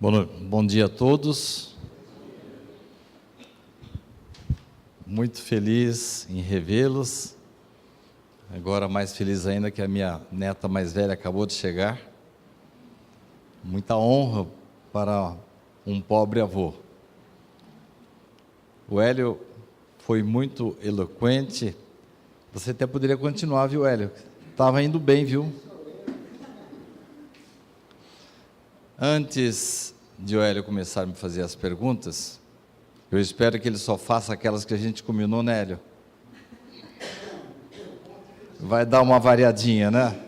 Bom dia a todos. Muito feliz em revê-los. Agora mais feliz ainda que a minha neta mais velha acabou de chegar. Muita honra para um pobre avô. O Hélio foi muito eloquente. Você até poderia continuar, viu, Hélio? Estava indo bem, viu? Antes de o Hélio começar a me fazer as perguntas, eu espero que ele só faça aquelas que a gente combinou, né, Hélio? Vai dar uma variadinha, né?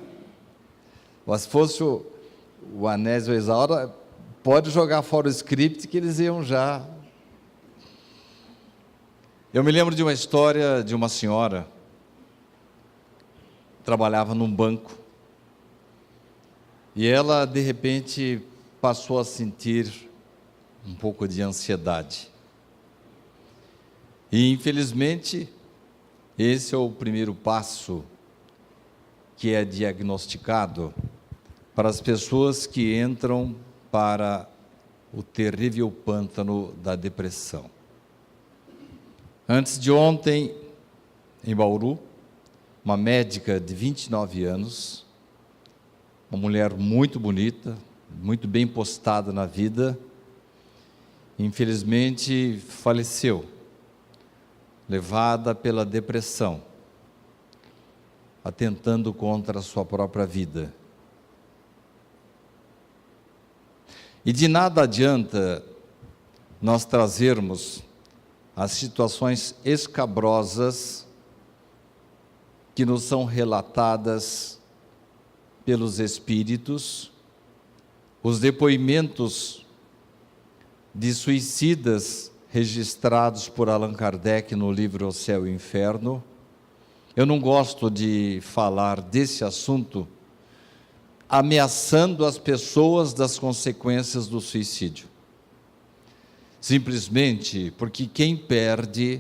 Mas se fosse o Anésio ou a Isaura, pode jogar fora o script que eles iam já. Eu me lembro de uma história de uma senhora que trabalhava num banco e ela, de repente, passou a sentir um pouco de ansiedade. E, infelizmente, esse é o primeiro passo que é diagnosticado para as pessoas que entram para o terrível pântano da depressão. Antes de ontem, em Bauru, uma médica de 29 anos, uma mulher muito bonita, muito bem postada na vida, infelizmente faleceu, levada pela depressão, atentando contra a sua própria vida. E de nada adianta nós trazermos as situações escabrosas que nos são relatadas pelos espíritos, os depoimentos de suicidas registrados por Allan Kardec no livro O Céu e o Inferno. Eu não gosto de falar desse assunto ameaçando as pessoas das consequências do suicídio. Simplesmente porque quem perde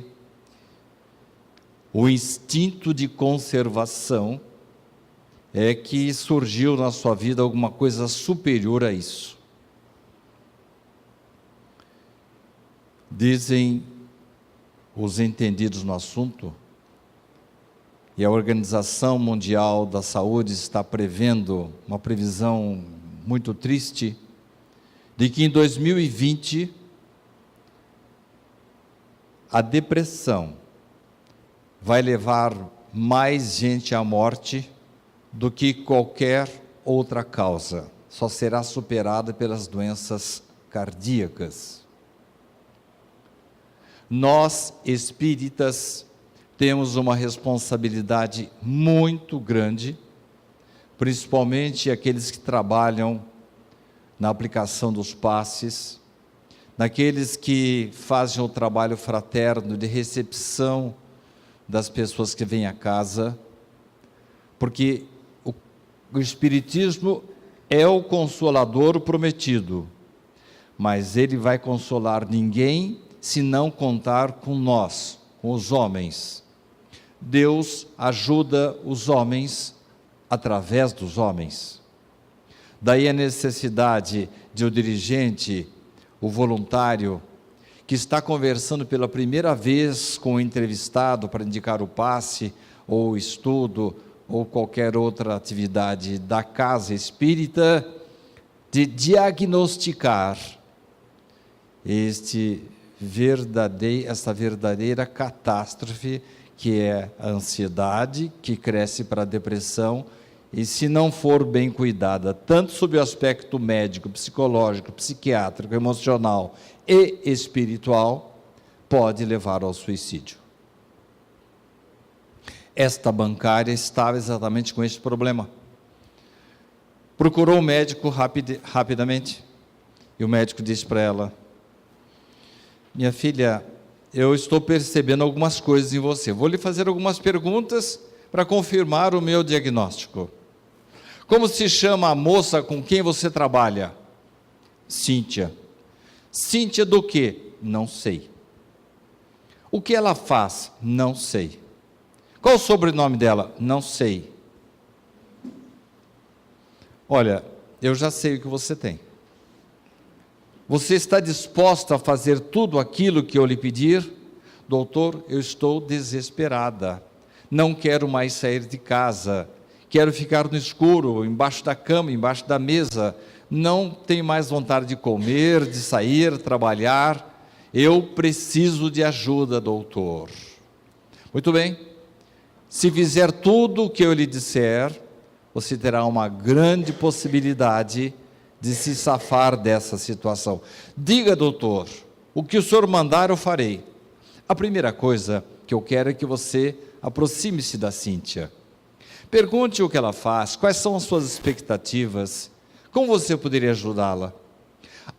o instinto de conservação é que surgiu na sua vida alguma coisa superior a isso. Dizem os entendidos no assunto, e a Organização Mundial da Saúde está prevendo uma previsão muito triste, de que em 2020, a depressão vai levar mais gente à morte do que qualquer outra causa. Só será superada pelas doenças cardíacas. Nós, espíritas, temos uma responsabilidade muito grande, principalmente aqueles que trabalham na aplicação dos passes, naqueles que fazem o trabalho fraterno de recepção das pessoas que vêm à casa, porque o Espiritismo é o consolador prometido, mas ele vai consolar ninguém se não contar com nós, com os homens. Deus ajuda os homens através dos homens. Daí a necessidade de o dirigente, o voluntário, que está conversando pela primeira vez com o entrevistado para indicar o passe, ou o estudo, ou qualquer outra atividade da casa espírita, de diagnosticar essa verdadeira catástrofe, que é a ansiedade, que cresce para a depressão, e se não for bem cuidada, tanto sob o aspecto médico, psicológico, psiquiátrico, emocional e espiritual, pode levar ao suicídio. Esta bancária estava exatamente com esse problema. Procurou o médico rapidamente, e o médico disse para ela: minha filha, eu estou percebendo algumas coisas em você. Vou lhe fazer algumas perguntas para confirmar o meu diagnóstico. Como se chama a moça com quem você trabalha? Cíntia. Cíntia do quê? Não sei. O que ela faz? Não sei. Qual o sobrenome dela? Não sei. Olha, eu já sei o que você tem. Você está disposta a fazer tudo aquilo que eu lhe pedir? Doutor, eu estou desesperada. Não quero mais sair de casa. Quero ficar no escuro, embaixo da cama, embaixo da mesa. Não tenho mais vontade de comer, de sair, trabalhar. Eu preciso de ajuda, doutor. Muito bem. Se fizer tudo o que eu lhe disser, você terá uma grande possibilidade de se safar dessa situação. Diga, doutor, o que o senhor mandar eu farei. A primeira coisa que eu quero é que você aproxime-se da Cíntia. Pergunte o que ela faz, quais são as suas expectativas, como você poderia ajudá-la.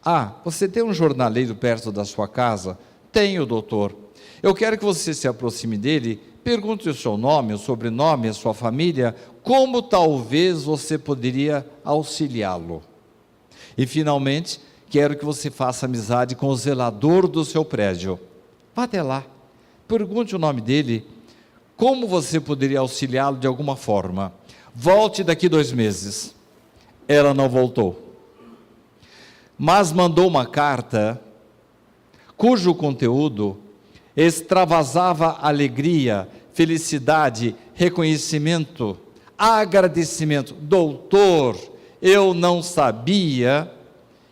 Ah, você tem um jornaleiro perto da sua casa? Tenho, doutor. Eu quero que você se aproxime dele, pergunte o seu nome, o sobrenome, a sua família, como talvez você poderia auxiliá-lo. E finalmente, quero que você faça amizade com o zelador do seu prédio. Vá até lá, pergunte o nome dele, como você poderia auxiliá-lo de alguma forma. Volte daqui 2 meses. Ela não voltou, mas mandou uma carta cujo conteúdo extravasava alegria, felicidade, reconhecimento, agradecimento. Doutor, eu não sabia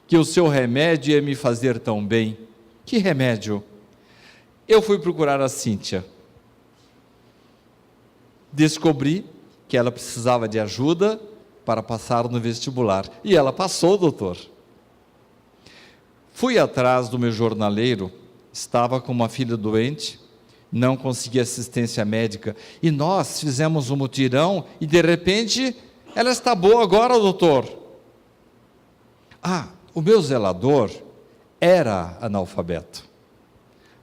que o seu remédio ia me fazer tão bem. Que remédio? Eu fui procurar a Cíntia. Descobri que ela precisava de ajuda para passar no vestibular. E ela passou, doutor. Fui atrás do meu jornaleiro, estava com uma filha doente, não conseguia assistência médica, e nós fizemos um mutirão, e de repente, ela está boa agora, doutor. Ah, o meu zelador era analfabeto,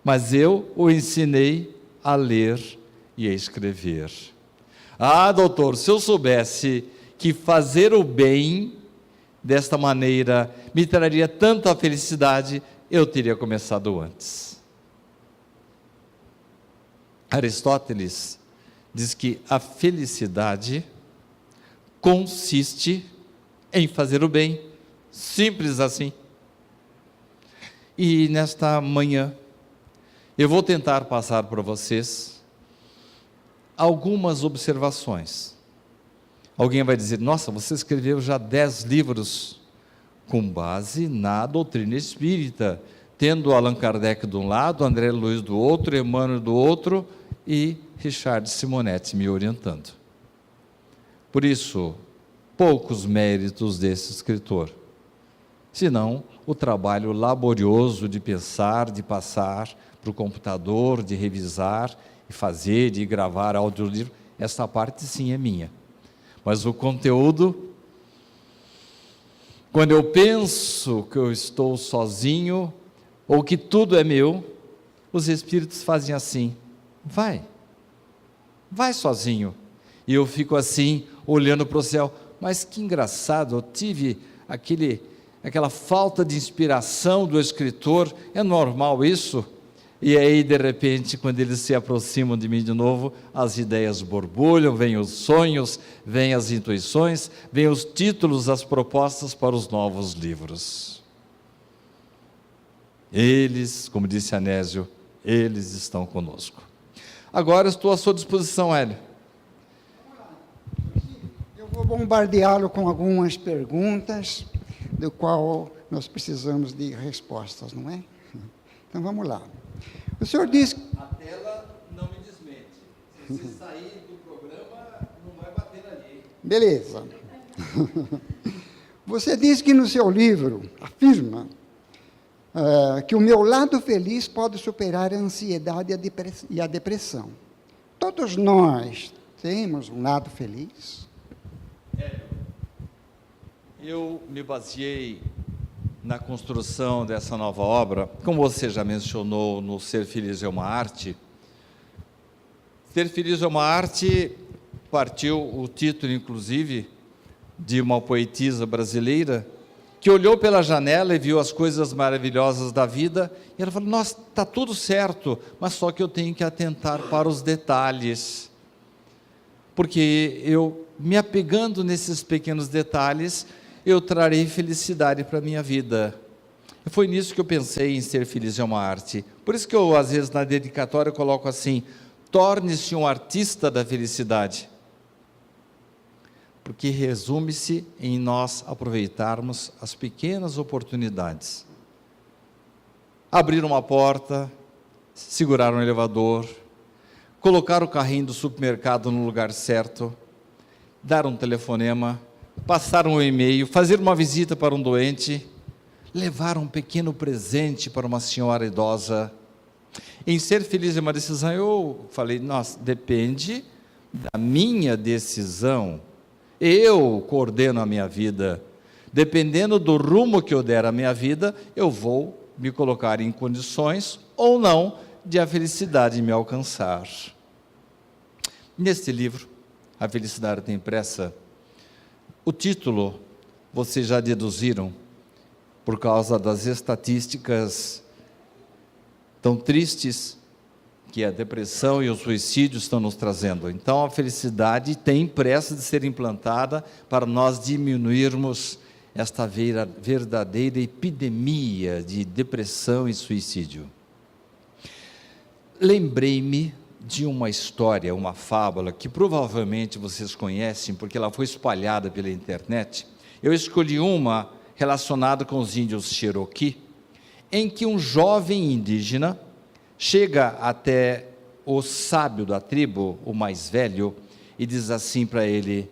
mas eu o ensinei a ler e a escrever. Ah, doutor, se eu soubesse que fazer o bem desta maneira me traria tanta felicidade, eu teria começado antes. Aristóteles diz que a felicidade consiste em fazer o bem, simples assim. E nesta manhã, eu vou tentar passar para vocês algumas observações. Alguém vai dizer, nossa, você escreveu já 10 livros com base na doutrina espírita, tendo Allan Kardec de um lado, André Luiz do outro, Emmanuel do outro e Richard Simonetti me orientando. Por isso, poucos méritos desse escritor, senão o trabalho laborioso de pensar, de passar para o computador, de revisar, de fazer, de gravar audiolivro, essa parte sim é minha. Mas o conteúdo, quando eu penso que eu estou sozinho, ou que tudo é meu, os espíritos fazem assim, vai sozinho, e eu fico assim, olhando para o céu, mas que engraçado, eu tive aquela falta de inspiração do escritor, é normal isso? E aí, de repente, quando eles se aproximam de mim de novo, as ideias borbulham, vêm os sonhos, vêm as intuições, vêm os títulos, as propostas para os novos livros. Eles, como disse Anésio, eles estão conosco. Agora estou à sua disposição, Hélio. Eu vou bombardeá-lo com algumas perguntas, do qual nós precisamos de respostas, não é? Então vamos lá. O senhor diz... A tela não me desmente. Se você sair do programa, não vai bater ali. Beleza. Você diz que no seu livro afirma que o meu lado feliz pode superar a ansiedade e a depressão. Todos nós temos um lado feliz? Eu me baseei na construção dessa nova obra, como você já mencionou, no Ser Feliz é uma Arte. Ser Feliz é uma Arte partiu o título, inclusive, de uma poetisa brasileira, que olhou pela janela e viu as coisas maravilhosas da vida, e ela falou, nossa, está tudo certo, mas só que eu tenho que atentar para os detalhes, porque eu, me apegando nesses pequenos detalhes, eu trarei felicidade para a minha vida. Foi nisso que eu pensei em Ser Feliz é uma Arte. Por isso que eu, às vezes, na dedicatória, eu coloco assim: torne-se um artista da felicidade. Porque resume-se em nós aproveitarmos as pequenas oportunidades. Abrir uma porta, segurar um elevador, colocar o carrinho do supermercado no lugar certo, dar um telefonema, passar um e-mail, fazer uma visita para um doente, levar um pequeno presente para uma senhora idosa. Em Ser Feliz é uma decisão, eu falei, nossa, depende da minha decisão. Eu coordeno a minha vida. Dependendo do rumo que eu der à minha vida, eu vou me colocar em condições ou não de a felicidade me alcançar. Neste livro, A Felicidade Tem Pressa, o título, vocês já deduziram, por causa das estatísticas tão tristes que a depressão e o suicídio estão nos trazendo. Então, a felicidade tem pressa de ser implantada para nós diminuirmos esta verdadeira epidemia de depressão e suicídio. Lembrei-me de uma história, uma fábula, que provavelmente vocês conhecem, porque ela foi espalhada pela internet. Eu escolhi uma relacionada com os índios Cherokee, em que um jovem indígena chega até o sábio da tribo, o mais velho, e diz assim para ele: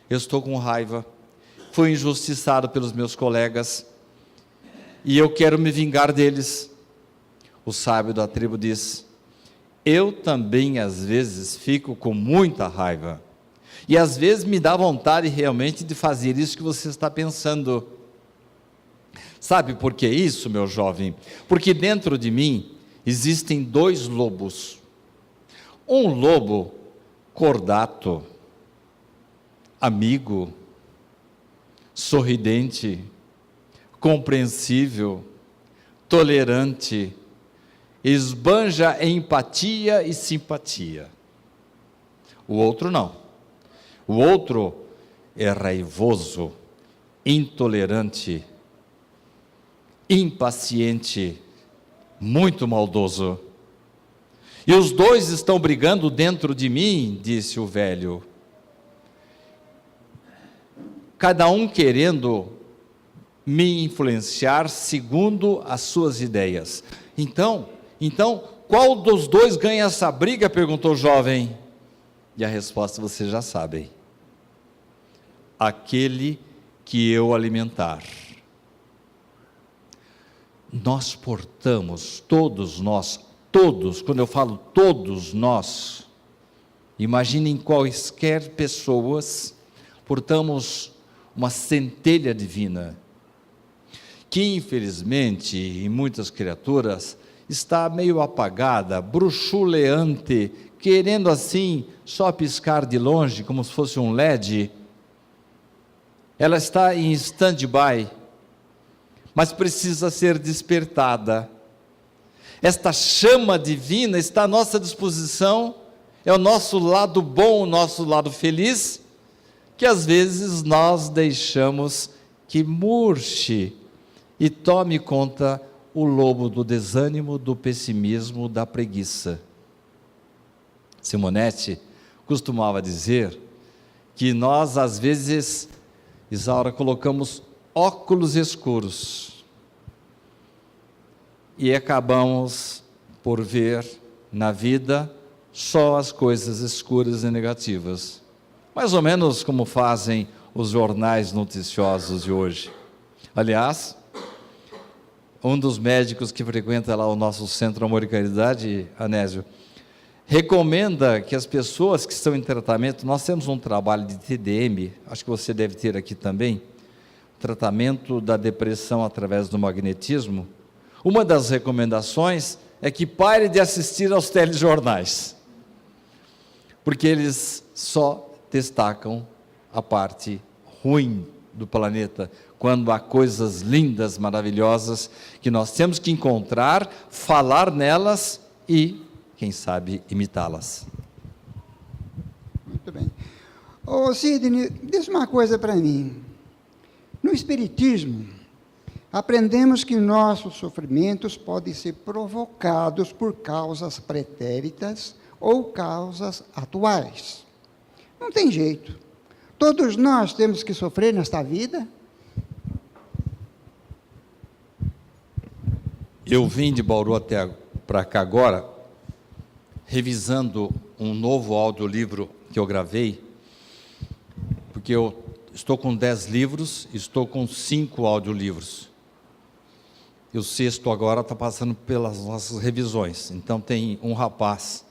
eu estou com raiva, fui injustiçado pelos meus colegas, e eu quero me vingar deles. O sábio da tribo diz: eu também às vezes fico com muita raiva, e às vezes me dá vontade realmente de fazer isso que você está pensando. Sabe por que isso, meu jovem? Porque dentro de mim existem dois lobos. Um lobo cordato, amigo, sorridente, compreensível, tolerante, esbanja empatia e simpatia. O outro não. O outro é raivoso, intolerante, impaciente, muito maldoso. E os dois estão brigando dentro de mim, disse o velho. Cada um querendo me influenciar segundo as suas ideias. Então, qual dos dois ganha essa briga? Perguntou o jovem. E a resposta vocês já sabem: aquele que eu alimentar. Nós portamos, todos nós, quando eu falo todos nós, imaginem quaisquer pessoas, portamos uma centelha divina, que infelizmente, em muitas criaturas, está meio apagada, bruxuleante, querendo assim, só piscar de longe, como se fosse um LED. Ela está em stand-by, mas precisa ser despertada. Esta chama divina está à nossa disposição, é o nosso lado bom, o nosso lado feliz, que às vezes nós deixamos que murche e tome conta o lobo do desânimo, do pessimismo, da preguiça. Simonetti costumava dizer que nós, às vezes, Isaura, colocamos óculos escuros e acabamos por ver na vida só as coisas escuras e negativas, mais ou menos como fazem os jornais noticiosos de hoje. Aliás, um dos médicos que frequenta lá o nosso Centro Amor e Caridade, Anésio, recomenda que as pessoas que estão em tratamento, nós temos um trabalho de TDM, acho que você deve ter aqui também, tratamento da depressão através do magnetismo. Uma das recomendações é que pare de assistir aos telejornais, porque eles só destacam a parte ruim do planeta, quando há coisas lindas, maravilhosas, que nós temos que encontrar, falar nelas e, quem sabe, imitá-las. Muito bem. Ô Sidney, diz uma coisa para mim. No Espiritismo, aprendemos que nossos sofrimentos podem ser provocados por causas pretéritas ou causas atuais. Não tem jeito. Todos nós temos que sofrer nesta vida. Eu vim de Bauru até para cá agora, revisando um novo audiolivro que eu gravei, porque eu estou com 10 livros, estou com 5 audiolivros. E o 6º agora está passando pelas nossas revisões. Então tem um rapaz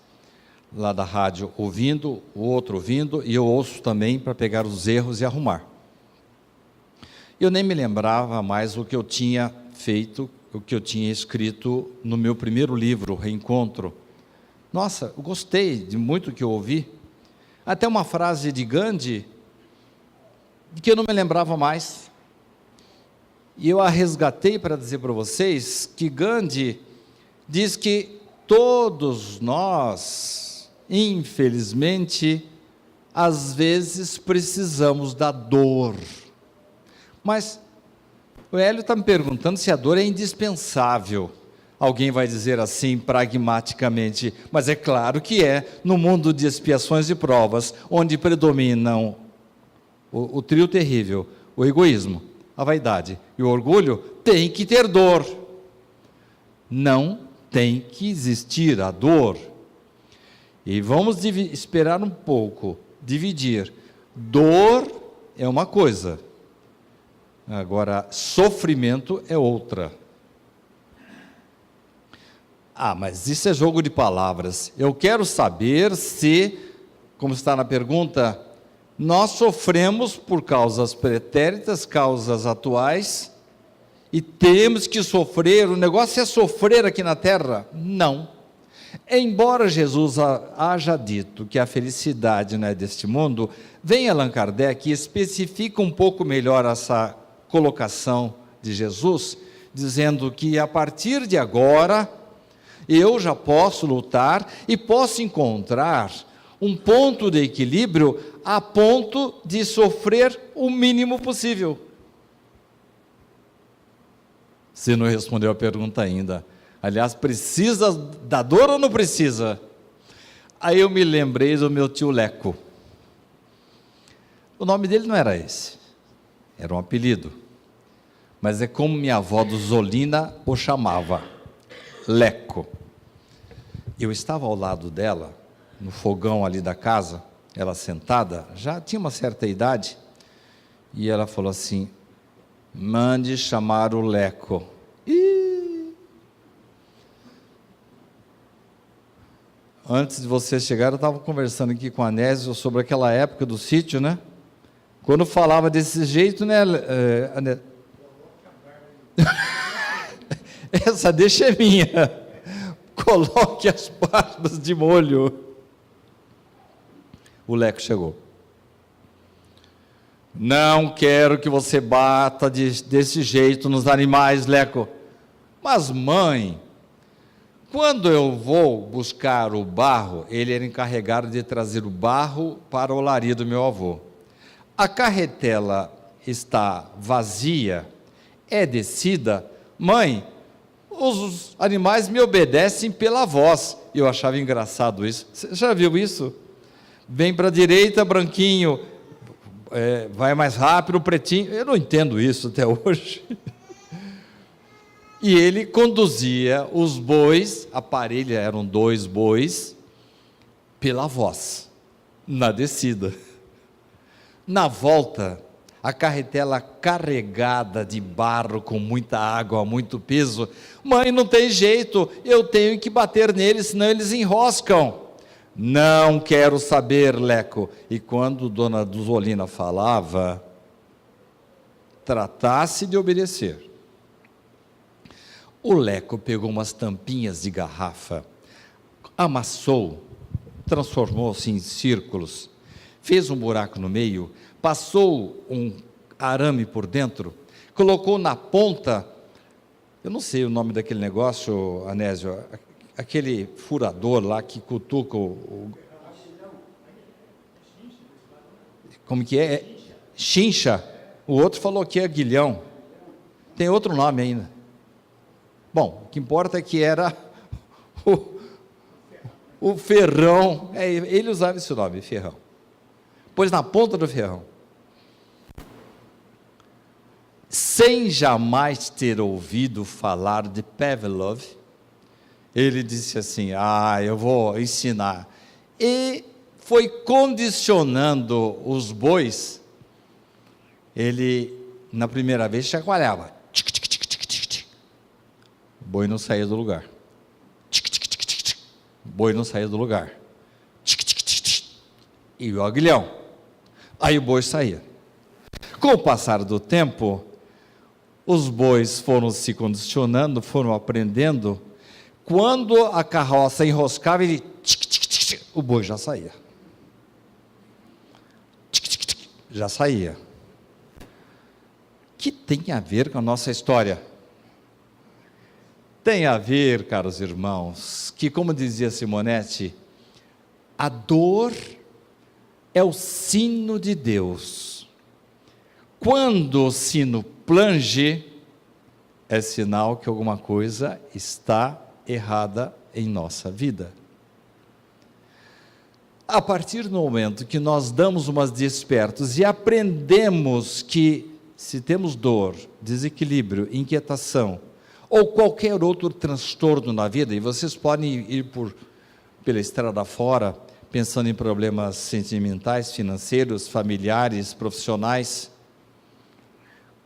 lá da rádio ouvindo, o outro ouvindo, e eu ouço também para pegar os erros e arrumar. Eu nem me lembrava mais o que eu tinha feito, o que eu tinha escrito no meu primeiro livro, Reencontro. Nossa, eu gostei de muito que eu ouvi. Até uma frase de Gandhi, que eu não me lembrava mais. E eu a resgatei para dizer para vocês que Gandhi diz que todos nós, infelizmente, às vezes precisamos da dor. Mas o Hélio está me perguntando se a dor é indispensável. Alguém vai dizer assim, pragmaticamente, mas é claro que é, no mundo de expiações e provas, onde predominam o trio terrível, o egoísmo, a vaidade e o orgulho, tem que ter dor. Não tem que existir a dor. E vamos esperar um pouco, dividir. Dor é uma coisa, agora sofrimento é outra. Ah, mas isso é jogo de palavras. Eu quero saber se, como está na pergunta, nós sofremos por causas pretéritas, causas atuais, e temos que sofrer. O negócio é sofrer aqui na terra? Não. Embora Jesus haja dito que a felicidade não é deste mundo, vem Allan Kardec e especifica um pouco melhor essa colocação de Jesus, dizendo que a partir de agora eu já posso lutar e posso encontrar um ponto de equilíbrio a ponto de sofrer o mínimo possível. Você não respondeu a pergunta ainda. Aliás, precisa da dor ou não precisa? Aí eu me lembrei do meu tio Leco. O nome dele não era esse, era um apelido. Mas é como minha avó do Zolina o chamava, Leco. Eu estava ao lado dela, no fogão ali da casa, ela sentada, já tinha uma certa idade, e ela falou assim, mande chamar o Leco. Antes de você chegar, eu estava conversando aqui com a Anésio sobre aquela época do sítio, né? Quando falava desse jeito, né, essa deixa é minha. Coloque as barbas de molho. O Leco chegou. Não quero que você bata desse jeito nos animais, Leco. Mas, mãe, quando eu vou buscar o barro, ele era encarregado de trazer o barro para o olaria do meu avô. A carretela está vazia, é descida. Mãe, os animais me obedecem pela voz. Eu achava engraçado isso. Você já viu isso? Vem para a direita, branquinho, vai mais rápido, pretinho. Eu não entendo isso até hoje. E ele conduzia os bois, a parelha eram 2 bois, pela voz, na descida. Na volta, a carretela carregada de barro, com muita água, muito peso. Mãe, não tem jeito, eu tenho que bater neles, senão eles enroscam. Não quero saber, Leco. E quando dona Duzolina falava, tratasse de obedecer. O Leco pegou umas tampinhas de garrafa, amassou, transformou-se em círculos, fez um buraco no meio, passou um arame por dentro, colocou na ponta, eu não sei o nome daquele negócio, Anésio, aquele furador lá que cutuca como que é? Chincha. O outro falou que é aguilhão. tem outro nome ainda. Bom, o que importa é que era o ferrão, ele usava esse nome, ferrão. Pois na ponta do ferrão, sem jamais ter ouvido falar de Pavlov, ele disse assim: eu vou ensinar. E foi condicionando os bois. Ele, na primeira vez, chacoalhava. O boi não saía do lugar. O boi não saía do lugar. E o aguilhão. Aí o boi saía. Com o passar do tempo, os bois foram se condicionando, foram aprendendo. Quando a carroça enroscava, ele o boi já saía. Já saía. Que tem a ver com a nossa história? Tem a ver, caros irmãos, que, como dizia Simonetti, a dor é o sino de Deus. Quando o sino plange, é sinal que alguma coisa está errada em nossa vida. A partir do momento que nós damos umas despertos e aprendemos que, se temos dor, desequilíbrio, inquietação, ou qualquer outro transtorno na vida, e vocês podem ir pela estrada fora, pensando em problemas sentimentais, financeiros, familiares, profissionais,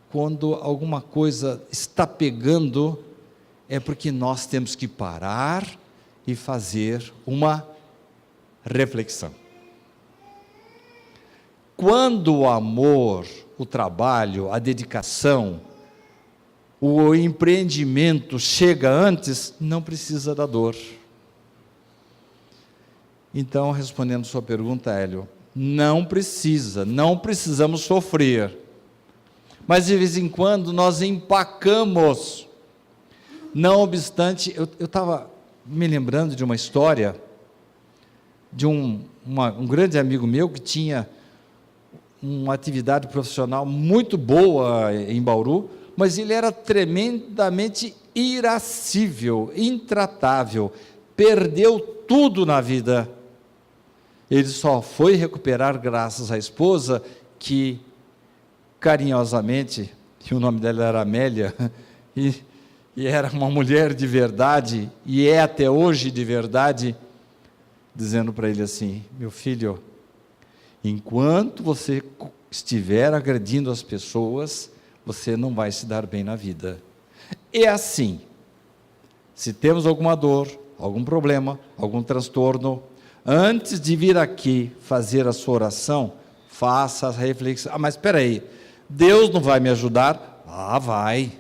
quando alguma coisa está pegando, é porque nós temos que parar e fazer uma reflexão. Quando o amor, o trabalho, a dedicação, o empreendimento chega antes, não precisa da dor. Então, respondendo sua pergunta, Hélio, não precisamos sofrer. Mas de vez em quando nós empacamos. Não obstante, eu estava me lembrando de uma história de um grande amigo meu que tinha uma atividade profissional muito boa em Bauru, mas ele era tremendamente irascível, intratável, perdeu tudo na vida. Ele só foi recuperar graças à esposa que, carinhosamente, e o nome dela era Amélia, e era uma mulher de verdade, e é até hoje de verdade, dizendo para ele assim: meu filho, enquanto você estiver agredindo as pessoas, você não vai se dar bem na vida. É assim, se temos alguma dor, algum problema, algum transtorno, antes de vir aqui fazer a sua oração, faça a reflexão. Mas espera aí, Deus não vai me ajudar? Vai.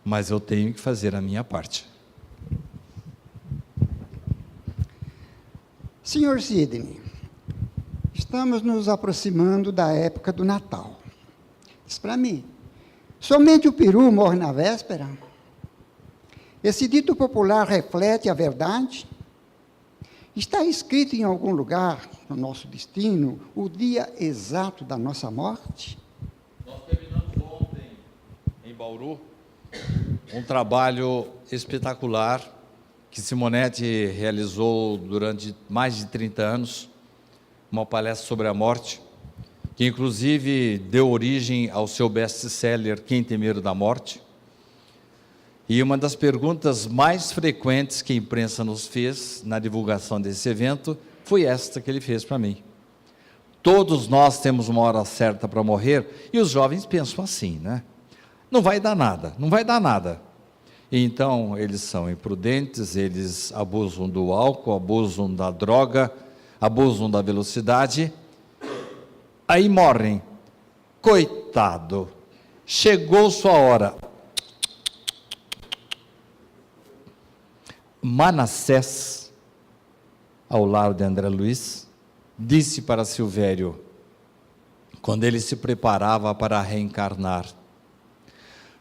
Mas eu tenho que fazer a minha parte. Senhor Sidney, estamos nos aproximando da época do Natal. Diz para mim, somente o peru morre na véspera? Esse dito popular reflete a verdade? Está escrito em algum lugar, no nosso destino, o dia exato da nossa morte? Nós terminamos ontem, em Bauru, um trabalho espetacular que Simonetti realizou durante mais de 30 anos, uma palestra sobre a morte, que inclusive deu origem ao seu best-seller Quem Tem Medo da Morte. E uma das perguntas mais frequentes que a imprensa nos fez na divulgação desse evento foi esta que ele fez para mim. Todos nós temos uma hora certa para morrer, e os jovens pensam assim, né? Não vai dar nada, não vai dar nada. Então, eles são imprudentes, eles abusam do álcool, abusam da droga, abusam da velocidade, aí morrem. Coitado, chegou sua hora. Manassés, ao lado de André Luiz, disse para Silvério, quando ele se preparava para reencarnar: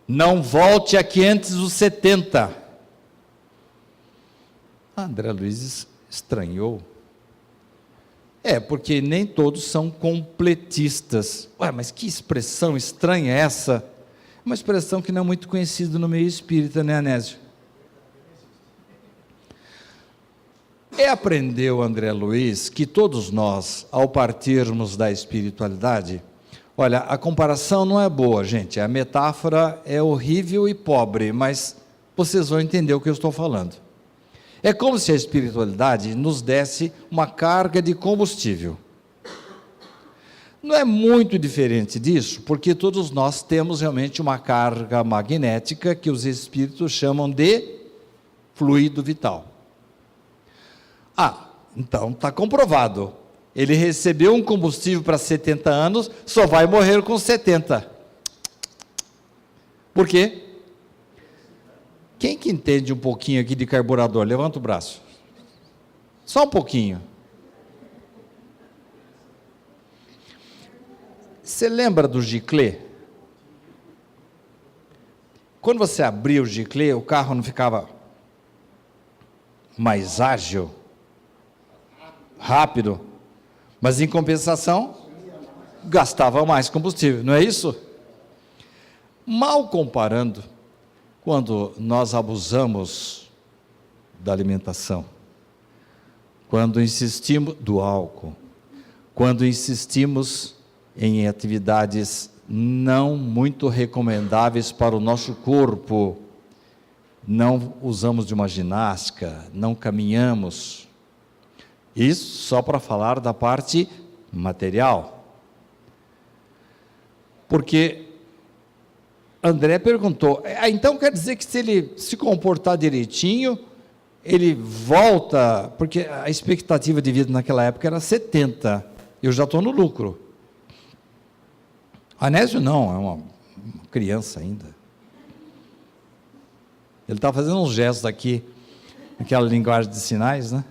não volte aqui antes dos 70. André Luiz estranhou. Porque nem todos são completistas. Mas que expressão estranha é essa? Uma expressão que não é muito conhecida no meio espírita, né, Anésio? Aprendeu André Luiz que todos nós, ao partirmos da espiritualidade, olha, a comparação não é boa, gente, a metáfora é horrível e pobre, mas vocês vão entender o que eu estou falando. É como se a espiritualidade nos desse uma carga de combustível. Não é muito diferente disso, porque todos nós temos realmente uma carga magnética que os espíritos chamam de fluido vital. Então está comprovado. Ele recebeu um combustível para 70 anos, só vai morrer com 70. Por quê? Quem que entende um pouquinho aqui de carburador? Levanta o braço. Só um pouquinho. Você lembra do giclê? Quando você abria o giclê, o carro não ficava mais ágil, rápido, mas em compensação, gastava mais combustível, não é isso? Mal comparando, quando nós abusamos da alimentação, quando insistimos do álcool, quando insistimos em atividades não muito recomendáveis para o nosso corpo, não usamos de uma ginástica, não caminhamos, isso só para falar da parte material. Porque André perguntou, então quer dizer que se ele se comportar direitinho, ele volta, porque a expectativa de vida naquela época era 70, eu já estou no lucro. Anésio não, é uma criança ainda. Ele está fazendo uns gestos aqui, aquela linguagem de sinais, né?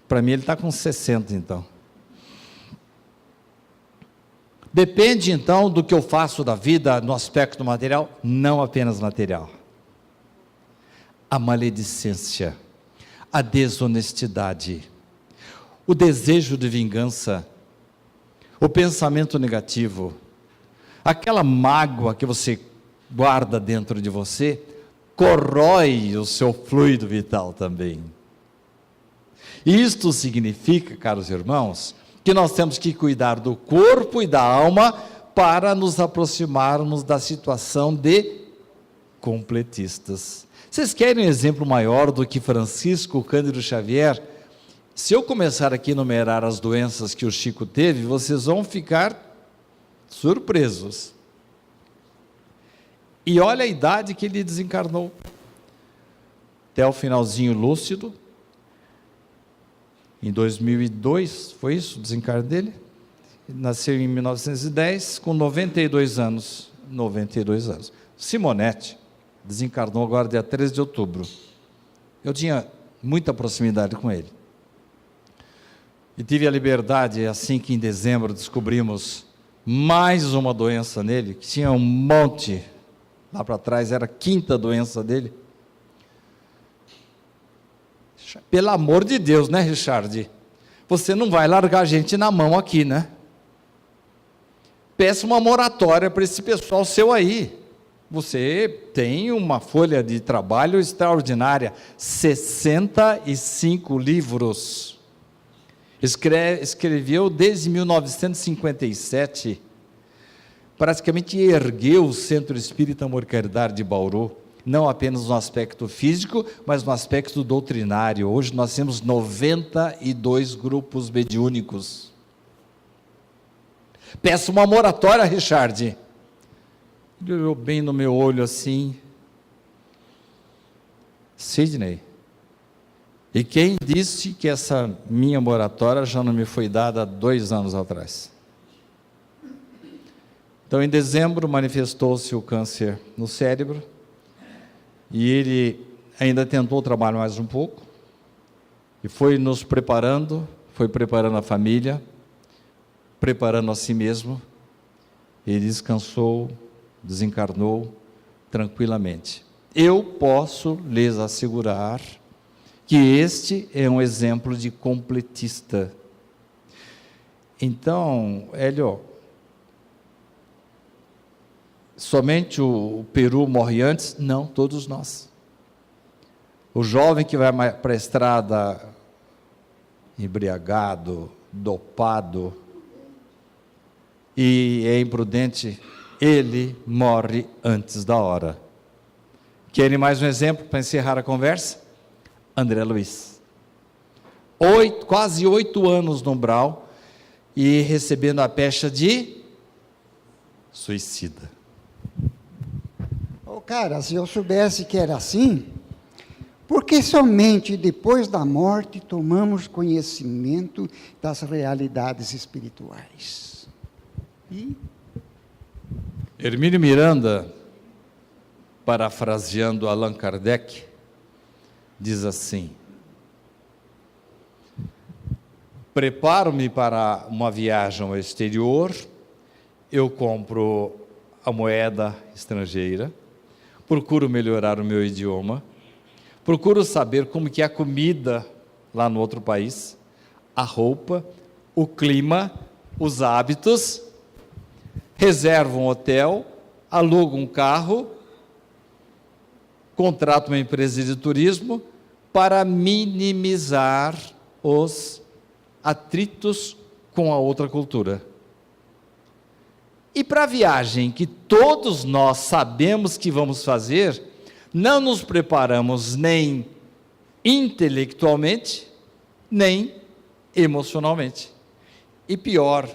Para mim ele está com 60 então. Depende então do que eu faço da vida no aspecto material, não apenas material. A maledicência, a desonestidade, o desejo de vingança, o pensamento negativo, aquela mágoa que você guarda dentro de você, corrói o seu fluido vital também. Isto significa, caros irmãos, que nós temos que cuidar do corpo e da alma para nos aproximarmos da situação de completistas. Vocês querem um exemplo maior do que Francisco Cândido Xavier? Se eu começar aqui a enumerar as doenças que o Chico teve, vocês vão ficar surpresos. E olha a idade que ele desencarnou. Até o finalzinho lúcido. Em 2002, foi isso o desencarne dele? Nasceu em 1910, com 92 anos. 92 anos. Simonetti desencarnou agora dia 13 de outubro. Eu tinha muita proximidade com ele. E tive a liberdade, assim que em dezembro descobrimos mais uma doença nele, que tinha um monte, lá para trás era a quinta doença dele. Pelo amor de Deus, né, Richard? Você não vai largar a gente na mão aqui, né? Peça uma moratória para esse pessoal seu aí. Você tem uma folha de trabalho extraordinária, 65 livros. Escreveu desde 1957, praticamente ergueu o Centro Espírita Amor e Caridade de Bauru, não apenas no aspecto físico, mas no aspecto doutrinário. Hoje nós temos 92 grupos mediúnicos. Peço uma moratória, Richard. Ele olhou bem no meu olho assim. Sidney, e quem disse que essa minha moratória já não me foi dada há 2 anos atrás? Então, em dezembro, manifestou-se o câncer no cérebro, e ele ainda tentou trabalhar mais um pouco, e foi nos preparando, foi preparando a família, preparando a si mesmo, ele descansou, desencarnou tranquilamente. Eu posso lhes assegurar que este é um exemplo de completista. Então, Hélio, somente o Peru morre antes? Não, todos nós. O jovem que vai para a estrada embriagado, dopado e é imprudente, ele morre antes da hora. Querem mais um exemplo para encerrar a conversa? André Luiz. Quase 8 anos no umbral e recebendo a pecha de suicida. Oh, cara, se eu soubesse que era assim, porque somente depois da morte tomamos conhecimento das realidades espirituais. Hermínio Miranda, parafraseando Allan Kardec, diz assim: preparo-me para uma viagem ao exterior, eu compro a moeda estrangeira, procuro melhorar o meu idioma, procuro saber como que é a comida lá no outro país, a roupa, o clima, os hábitos, reservo um hotel, alugo um carro, contrato uma empresa de turismo para minimizar os atritos com a outra cultura. E para a viagem que todos nós sabemos que vamos fazer, não nos preparamos nem intelectualmente, nem emocionalmente. E pior,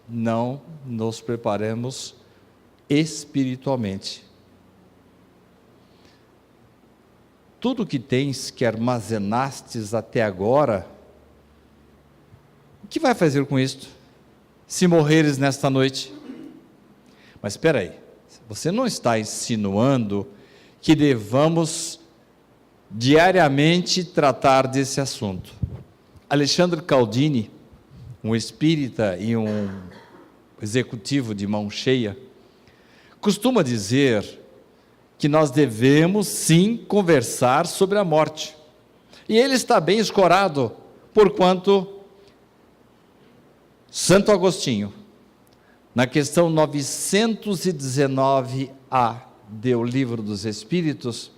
não nos preparamos espiritualmente. Tudo que tens que armazenastes até agora, o que vai fazer com isto, se morreres nesta noite? Mas espera aí, você não está insinuando que devamos diariamente tratar desse assunto. Alexandre Caldini, um espírita e um executivo de mão cheia, costuma dizer que nós devemos sim conversar sobre a morte. E ele está bem escorado, porquanto Santo Agostinho, na questão 919A do Livro dos Espíritos,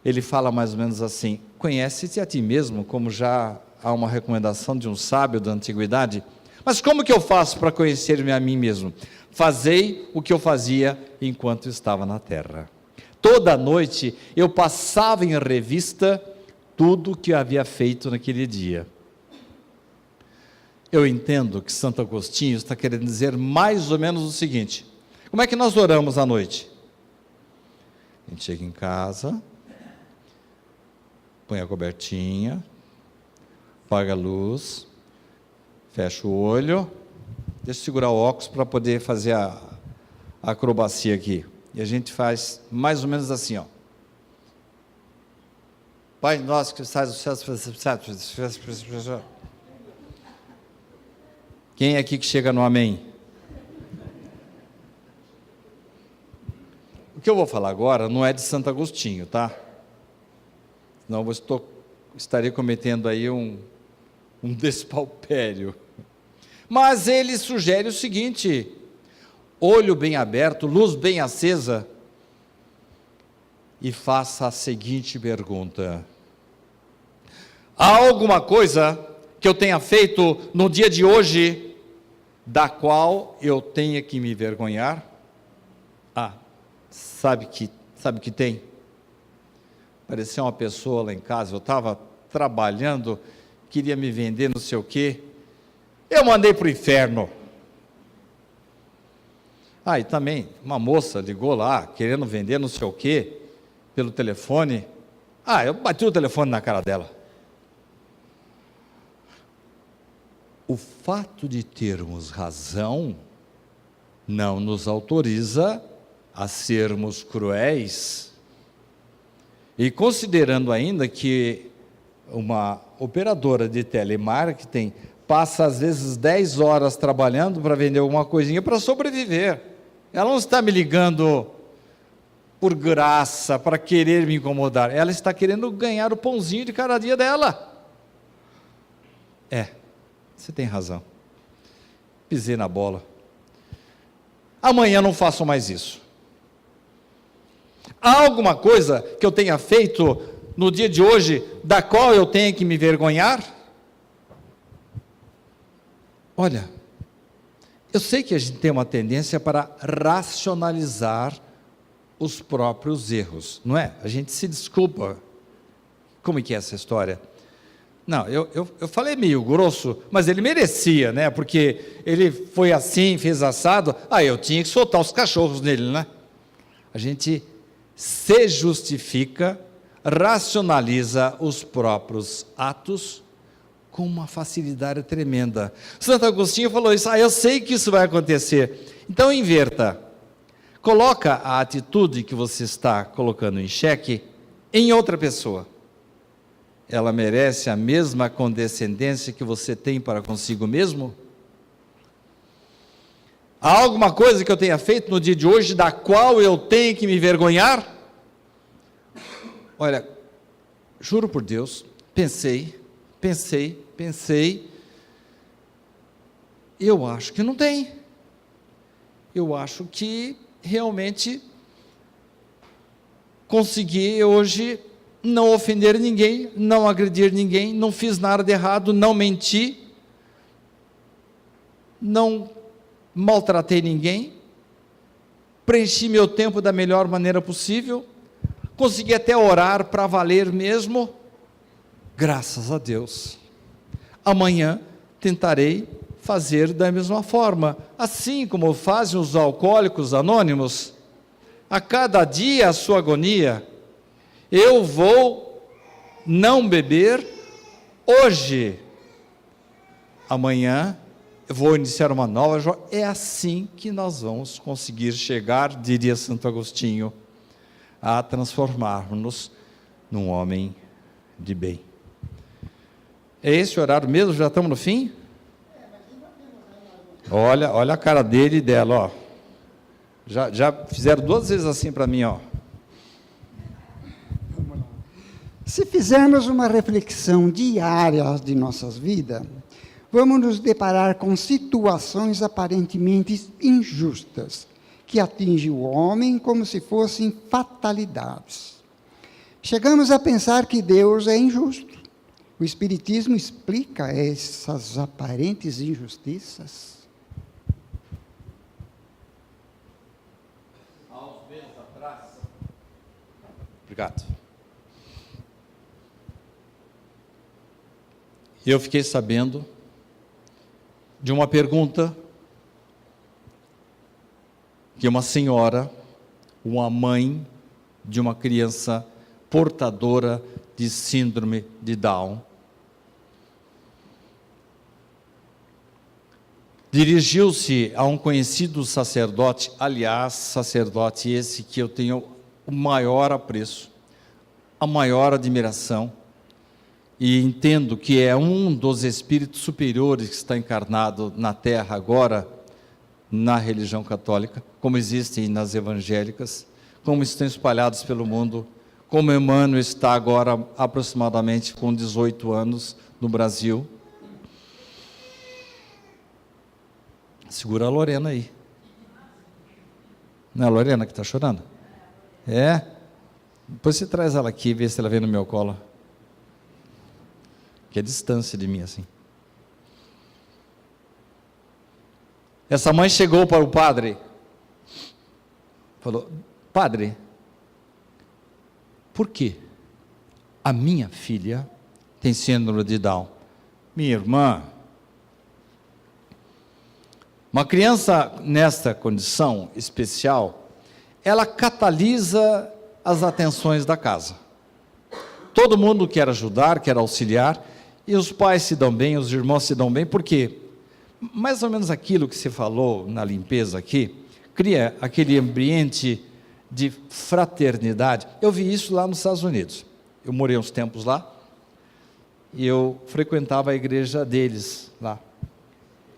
ele fala mais ou menos assim: conhece-te a ti mesmo, como já há uma recomendação de um sábio da antiguidade. Mas como que eu faço para conhecer-me a mim mesmo? Fazei o que eu fazia enquanto estava na terra. Toda noite eu passava em revista tudo o que eu havia feito naquele dia. Eu entendo que Santo Agostinho está querendo dizer mais ou menos o seguinte: como é que nós oramos à noite? A gente chega em casa, põe a cobertinha, apaga a luz, fecha o olho, deixa eu segurar o óculos para poder fazer a acrobacia aqui. E a gente faz mais ou menos assim, ó. Pai nosso que estás nos céus, quem é aqui que chega no amém? O que eu vou falar agora não é de Santo Agostinho, tá? Senão eu estaria cometendo aí um despautério. Mas ele sugere o seguinte: olho bem aberto, luz bem acesa, e faça a seguinte pergunta: há alguma coisa que eu tenha feito no dia de hoje da qual eu tenha que me envergonhar? Sabe que tem? Parecia uma pessoa lá em casa, eu estava trabalhando, queria me vender não sei o quê, eu mandei para o inferno. E também uma moça ligou lá, querendo vender não sei o quê, pelo telefone, eu bati o telefone na cara dela. O fato de termos razão não nos autoriza a sermos cruéis. E considerando ainda que uma operadora de telemarketing passa às vezes 10 horas trabalhando para vender alguma coisinha para sobreviver. Ela não está me ligando por graça, para querer me incomodar. Ela está querendo ganhar o pãozinho de cada dia dela. Você tem razão. Pisei na bola. Amanhã não faço mais isso. Há alguma coisa que eu tenha feito no dia de hoje, da qual eu tenha que me envergonhar? Olha, eu sei que a gente tem uma tendência para racionalizar os próprios erros, não é? A gente se desculpa. Como é que é essa história? Não, eu falei meio grosso, mas ele merecia, né? Porque ele foi assim, fez assado, eu tinha que soltar os cachorros nele, né? A gente se justifica, racionaliza os próprios atos com uma facilidade tremenda. Santo Agostinho falou isso, eu sei que isso vai acontecer. Então inverta. Coloca a atitude que você está colocando em xeque em outra pessoa. Ela merece a mesma condescendência que você tem para consigo mesmo? Há alguma coisa que eu tenha feito no dia de hoje da qual eu tenho que me envergonhar? Olha, juro por Deus, pensei, eu acho que não tem. Eu acho que realmente consegui hoje não ofender ninguém, não agredir ninguém, não fiz nada de errado, não menti, não maltratei ninguém, preenchi meu tempo da melhor maneira possível, consegui até orar para valer mesmo, graças a Deus. Amanhã tentarei fazer da mesma forma, assim como fazem os alcoólicos anônimos, a cada dia a sua agonia. Eu vou não beber hoje, amanhã eu vou iniciar uma nova jornada. É assim que nós vamos conseguir chegar, diria Santo Agostinho, a transformarmos-nos num homem de bem. É esse o horário mesmo? Já estamos no fim? Olha a cara dele e dela, ó. Já fizeram 2 vezes assim para mim, ó. Se fizermos uma reflexão diária de nossas vidas, vamos nos deparar com situações aparentemente injustas, que atingem o homem como se fossem fatalidades. Chegamos a pensar que Deus é injusto. O Espiritismo explica essas aparentes injustiças. Há uns meses atrás. Obrigado. Eu fiquei sabendo de uma pergunta que uma senhora, uma mãe de uma criança portadora de síndrome de Down, dirigiu-se a um conhecido sacerdote, aliás, sacerdote esse que eu tenho o maior apreço, a maior admiração, e entendo que é um dos espíritos superiores que está encarnado na Terra agora, na religião católica, como existem nas evangélicas, como estão espalhados pelo mundo, como Emmanuel está agora aproximadamente com 18 anos no Brasil. Segura a Lorena aí. Não é a Lorena que está chorando? É? Depois você traz ela aqui e vê se ela vem no meu colo. Que é distância de mim assim. Essa mãe chegou para o padre, falou: padre, por que a minha filha tem síndrome de Down? Minha irmã, uma criança nesta condição especial, ela catalisa as atenções da casa. Todo mundo quer ajudar, quer auxiliar, e os pais se dão bem, os irmãos se dão bem, por quê? Mais ou menos aquilo que você falou na limpeza aqui, cria aquele ambiente de fraternidade. Eu vi isso lá nos Estados Unidos. Eu morei uns tempos lá, e eu frequentava a igreja deles lá.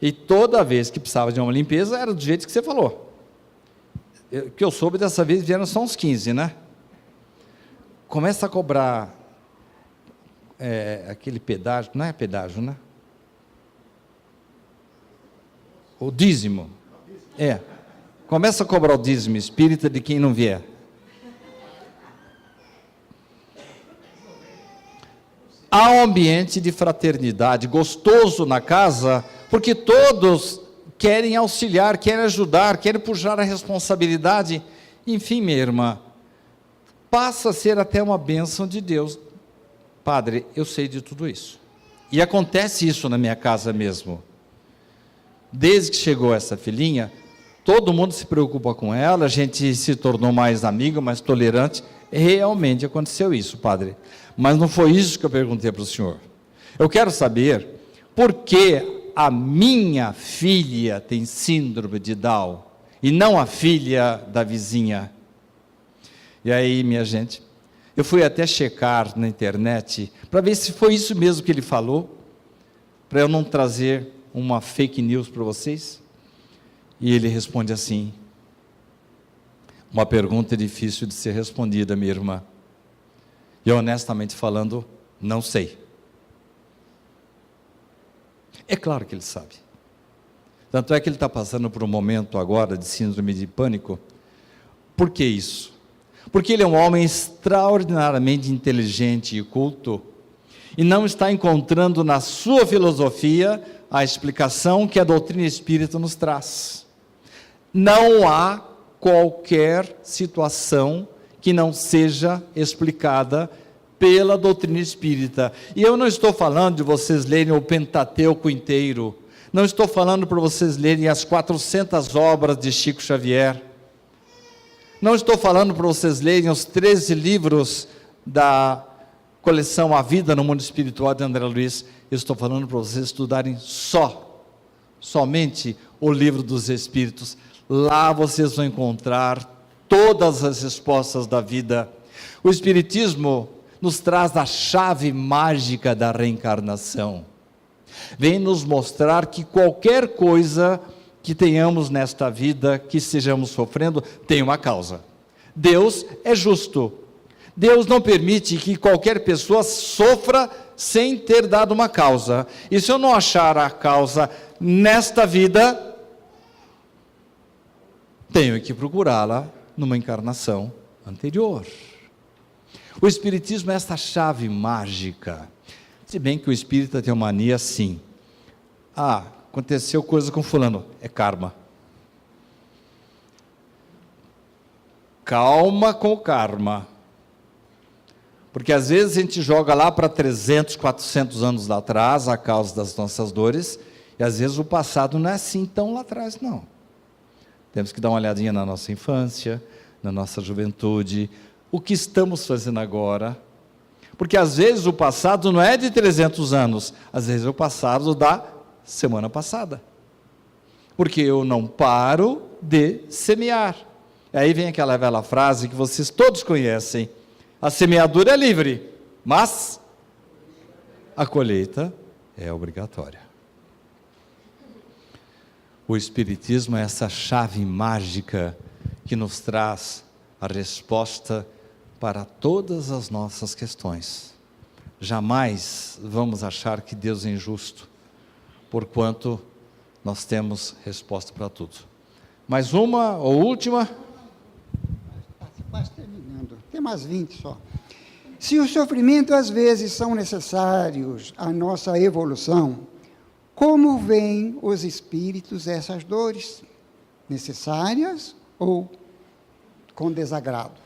E toda vez que precisava de uma limpeza, era do jeito que você falou. Que eu soube, dessa vez vieram só uns 15, né? Começa a cobrar aquele pedágio, não é pedágio, né? O dízimo. Começa a cobrar o dízimo espírita de quem não vier. há um ambiente de fraternidade gostoso na casa, porque todos querem auxiliar, querem ajudar, querem puxar a responsabilidade. Enfim, minha irmã, passa a ser até uma bênção de Deus. Padre, eu sei de tudo isso. E acontece isso na minha casa mesmo. Desde que chegou essa filhinha, todo mundo se preocupa com ela, a gente se tornou mais amigo, mais tolerante. Realmente aconteceu isso, padre. Mas não foi isso que eu perguntei para o senhor. Eu quero saber por que a minha filha tem síndrome de Down e não a filha da vizinha. E aí, minha gente, eu fui até checar na internet para ver se foi isso mesmo que ele falou, para eu não trazer uma fake news para vocês. E ele responde assim: uma pergunta difícil de ser respondida, minha irmã. E honestamente falando, não sei. É claro que ele sabe. Tanto é que ele está passando por um momento agora de síndrome de pânico. Por que isso? Porque ele é um homem extraordinariamente inteligente e culto, e não está encontrando na sua filosofia a explicação que a doutrina espírita nos traz. Não há qualquer situação que não seja explicada pela doutrina espírita. E eu não estou falando de vocês lerem o Pentateuco inteiro, não estou falando para vocês lerem as 400 obras de Chico Xavier, não estou falando para vocês lerem os 13 livros da coleção A Vida no Mundo Espiritual de André Luiz. Eu estou falando para vocês estudarem somente o Livro dos Espíritos. Lá vocês vão encontrar todas as respostas da vida. O Espiritismo nos traz a chave mágica da reencarnação. Vem nos mostrar que qualquer coisa que tenhamos nesta vida, que estejamos sofrendo, tem uma causa. Deus é justo. Deus não permite que qualquer pessoa sofra sem ter dado uma causa. E se eu não achar a causa nesta vida, tenho que procurá-la numa encarnação anterior. O Espiritismo é essa chave mágica. Se bem que o espírita tem uma mania assim: aconteceu coisa com fulano, é karma. Calma com o karma. Porque às vezes a gente joga lá para 300, 400 anos lá atrás, a causa das nossas dores, e às vezes o passado não é assim tão lá atrás, não. Temos que dar uma olhadinha na nossa infância, na nossa juventude, o que estamos fazendo agora, porque às vezes o passado não é de 300 anos, às vezes é o passado da semana passada, porque eu não paro de semear. Aí vem aquela velha frase que vocês todos conhecem: a semeadura é livre, mas a colheita é obrigatória. O Espiritismo é essa chave mágica que nos traz a resposta para todas as nossas questões. Jamais vamos achar que Deus é injusto, porquanto nós temos resposta para tudo. Mais uma ou última? Quase terminando, tem mais 20 só. Se o sofrimento às vezes são necessários à nossa evolução, como veem os espíritos essas dores? Necessárias ou com desagrado?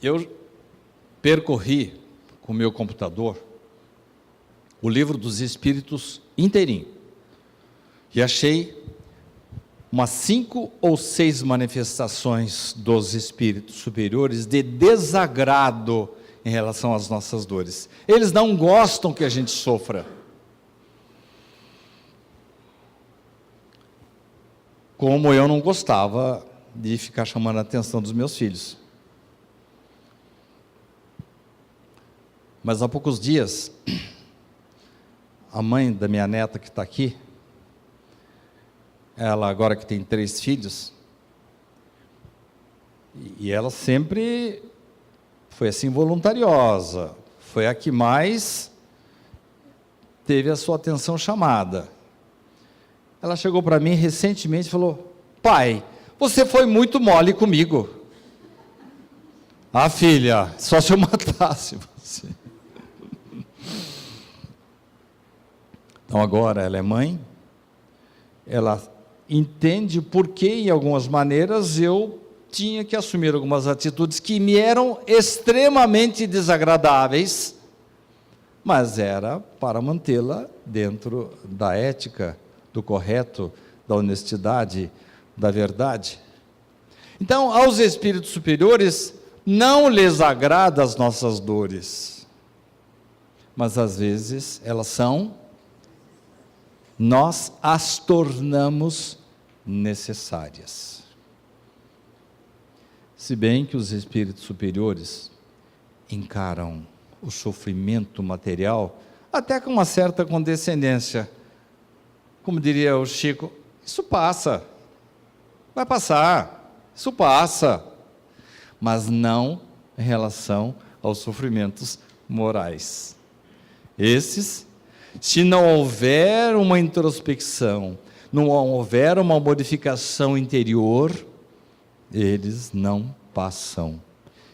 Eu percorri com o meu computador o Livro dos Espíritos inteirinho e achei umas 5 ou 6 manifestações dos espíritos superiores de desagrado em relação às nossas dores. Eles não gostam que a gente sofra. Como eu não gostava de ficar chamando a atenção dos meus filhos. Mas há poucos dias, a mãe da minha neta que está aqui, ela agora que tem 3 filhos, e ela sempre foi assim voluntariosa, foi a que mais teve a sua atenção chamada. Ela chegou para mim recentemente e falou: pai, você foi muito mole comigo. Ah, filha, só se eu matasse você. Então agora ela é mãe, ela entende por que, em algumas maneiras, eu tinha que assumir algumas atitudes que me eram extremamente desagradáveis, mas era para mantê-la dentro da ética, do correto, da honestidade, da verdade. Então, aos espíritos superiores, não lhes agrada as nossas dores, mas às vezes nós as tornamos necessárias. Se bem que os espíritos superiores encaram o sofrimento material até com uma certa condescendência. Como diria o Chico, isso passa, vai passar, isso passa, mas não em relação aos sofrimentos morais. Esses, se não houver uma introspecção, não houver uma modificação interior, eles não passam.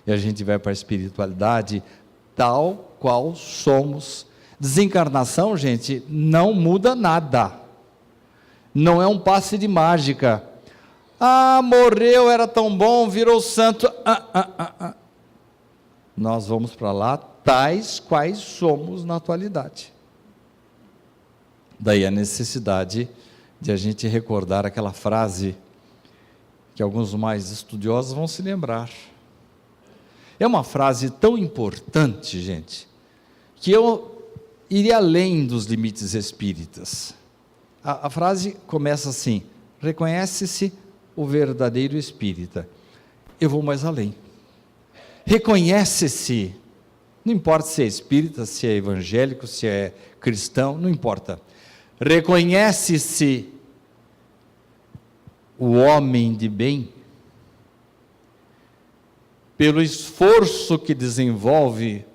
E a gente vai para a espiritualidade tal qual somos. Desencarnação, gente, não muda nada. Não é um passe de mágica. Ah, morreu, era tão bom, virou santo. Nós vamos para lá tais quais somos na atualidade. Daí a necessidade de a gente recordar aquela frase que alguns mais estudiosos vão se lembrar. É uma frase tão importante, gente, que eu iria além dos limites espíritas. A frase começa assim: reconhece-se o verdadeiro espírita. Eu vou mais além. Reconhece-se, não importa se é espírita, se é evangélico, se é cristão, não importa. Reconhece-se o homem de bem pelo esforço que desenvolve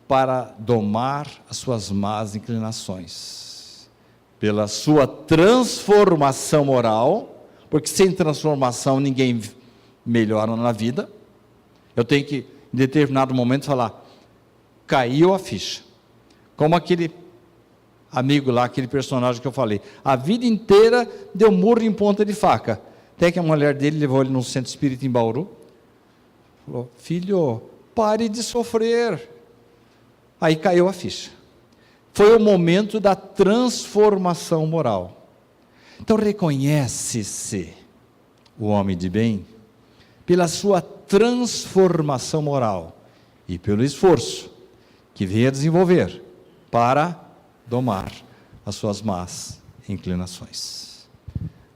para domar as suas más inclinações, pela sua transformação moral, porque sem transformação ninguém melhora na vida. Eu tenho que, em determinado momento, falar, caiu a ficha. Como aquele amigo lá, aquele personagem que eu falei, a vida inteira deu murro em ponta de faca, até que a mulher dele levou ele num centro espírita em Bauru, falou, filho, pare de sofrer. Aí caiu a ficha. Foi o momento da transformação moral. Então reconhece-se o homem de bem pela sua transformação moral e pelo esforço que vem a desenvolver para domar as suas más inclinações.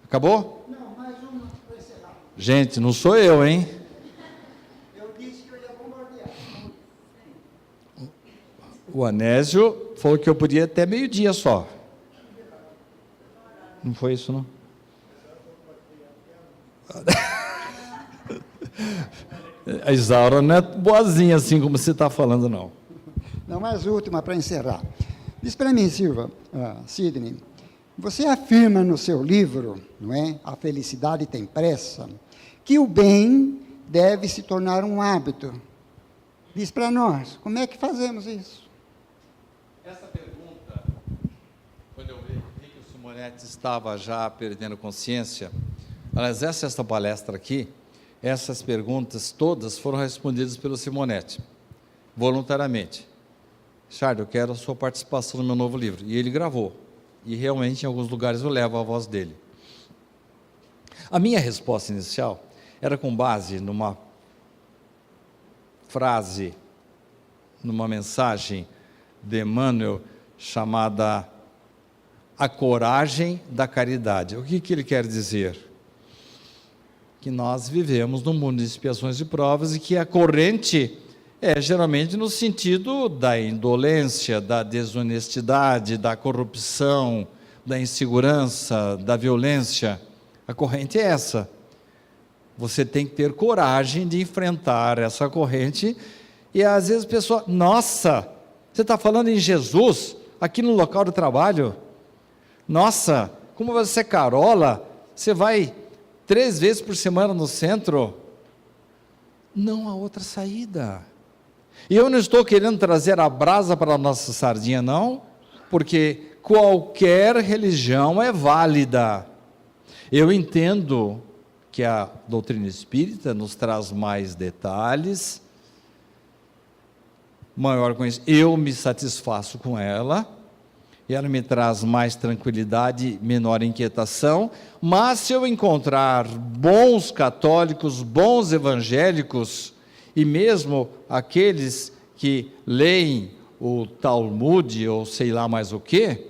Acabou? Não, mais uma para encerrar. Gente, não sou eu, hein? Eu disse que eu ia bombardear. O Anésio falou que eu podia até meio-dia só. Não foi isso, não? A Isaura não é boazinha assim como você está falando, não. Não, mais última para encerrar. Diz para mim, Sidney, você afirma no seu livro, não é? A Felicidade Tem Pressa, que o bem deve se tornar um hábito. Diz para nós, como é que fazemos isso? Essa pergunta, quando eu vi que o Simonetti estava já perdendo consciência, aliás, essa palestra aqui, essas perguntas todas foram respondidas pelo Simonetti, voluntariamente. Charles, eu quero a sua participação no meu novo livro. E ele gravou. E realmente, em alguns lugares, eu levo a voz dele. A minha resposta inicial era com base numa frase, numa mensagem de Emmanuel, chamada A Coragem da Caridade. O que ele quer dizer? Que nós vivemos num mundo de expiações e provas e que a corrente é geralmente no sentido da indolência, da desonestidade, da corrupção, da insegurança, da violência. A corrente é essa. Você tem que ter coragem de enfrentar essa corrente. E às vezes a pessoa, nossa, você está falando em Jesus aqui no local do trabalho? Nossa, como você é carola, você vai 3 vezes por semana no centro? não há outra saída. E eu não estou querendo trazer a brasa para a nossa sardinha, não, porque qualquer religião é válida. Eu entendo que a doutrina espírita nos traz mais detalhes, maior conhecimento. Eu me satisfaço com ela, e ela me traz mais tranquilidade, menor inquietação, mas se eu encontrar bons católicos, bons evangélicos, e mesmo aqueles que leem o Talmud, ou sei lá mais o quê,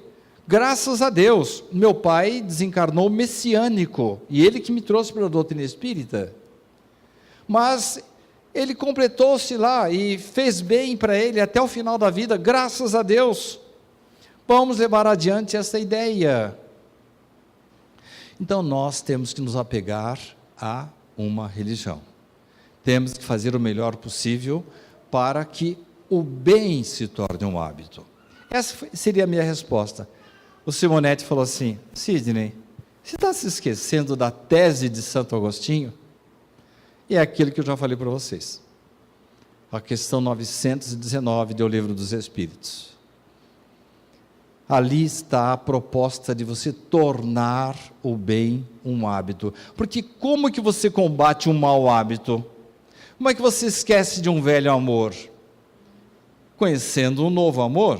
graças a Deus, meu pai desencarnou messiânico, e ele que me trouxe para a doutrina espírita, mas ele completou-se lá, e fez bem para ele até o final da vida, graças a Deus. Vamos levar adiante essa ideia. Então nós temos que nos apegar a uma religião. Temos que fazer o melhor possível para que o bem se torne um hábito. Essa seria a minha resposta. O Simonetti falou assim: Sidney, você está se esquecendo da tese de Santo Agostinho? E é aquilo que eu já falei para vocês. A questão 919 do Livro dos Espíritos. Ali está a proposta de você tornar o bem um hábito. Porque como que você combate um mau hábito? Como é que você esquece de um velho amor? Conhecendo um novo amor.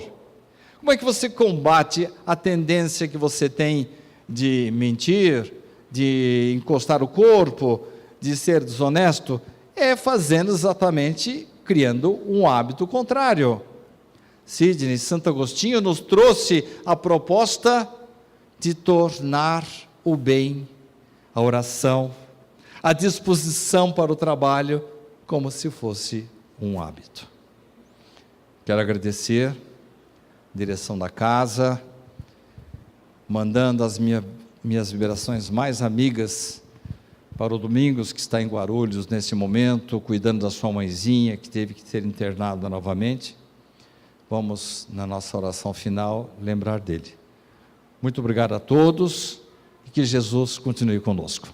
Como é que você combate a tendência que você tem de mentir, de encostar o corpo, de ser desonesto? É fazendo exatamente, criando um hábito contrário. Sidney, Santo Agostinho nos trouxe a proposta de tornar o bem, a oração, a disposição para o trabalho, como se fosse um hábito. Quero agradecer a direção da casa, mandando as minhas vibrações mais amigas para o Domingos, que está em Guarulhos nesse momento, cuidando da sua mãezinha, que teve que ser internada novamente. Vamos, na nossa oração final, lembrar dele. Muito obrigado a todos e que Jesus continue conosco.